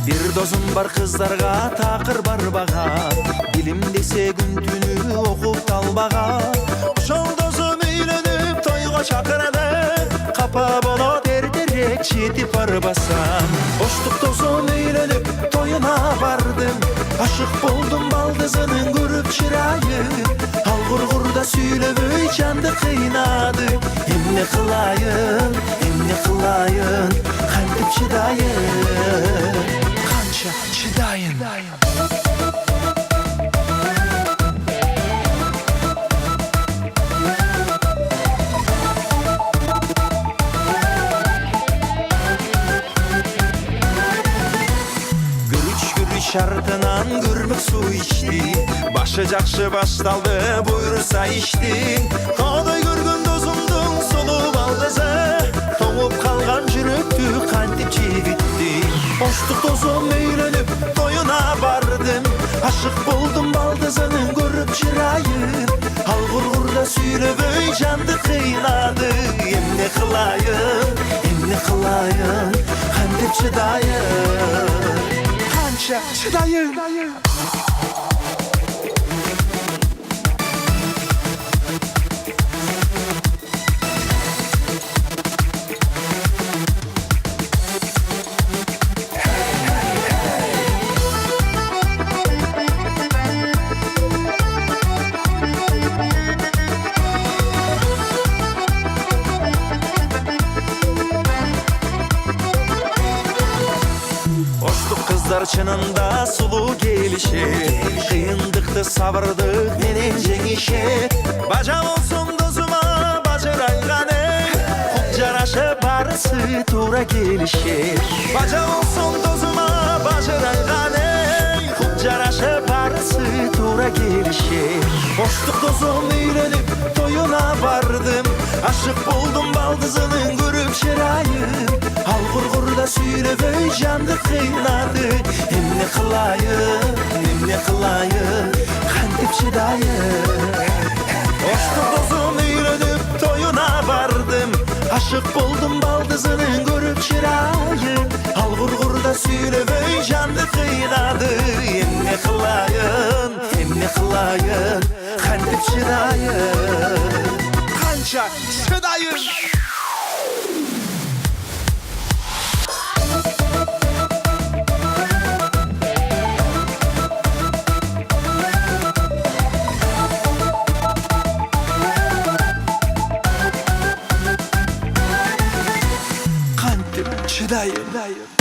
Bir dozum var kızlarga takır barbaga, dilim dese gün tünü okup dalbaga. Uşol dozum öylönüp toyga çakırdı, kapa bolo derdirek çetip arbasam. Boşluk dozum öylönüp toyuna vardım, aşık buldum baldızının görüp çırayı. Al gurgurda süylöböy candı kıynadı. Emne kılayın, emne kılayın, kantip çıdayın, kança çıdayın. Şartınan gürmük su içti, başı jakşı baştaldı buyursa içti. Koday görgün dozumdun solu baldızı, toğup kalgan jürüktü kantip çivitdi. Boşluk dozum öylönüp toyuna vardım, aşık buldum baldızının görüp çırayın. Al gurgurda süylöböy candı kıynadı. Emne kılayın, emne kılayın, kantip çıdayın, çıdayın. Kızlar çınında sulu gelişir, kıyındıktı sabırdık menen jengişer. Bacam olsun dozuma bacırayganı, hukjaraşı barısı tura gelişir. Bacam olsun dozuma bacırayganı, hukjaraşı barısı tura gelişir. Boşluk dozum öylönüp toyuna vardım, aşık buldum baldızının görüp çırayın. Al gurgurda süylöböy candı kıynadı. Emne kılayın, emne kılayın, kantip çıdayın. Boşluk dozum öylönüp toyuna vardım, aşık buldum baldızının görüp çırayın. Al gurgurda süylöböy candı kıynadı. Emne kılayın, emne kılayın, kantip çıdayın, kança çıdayın. Çıdayın.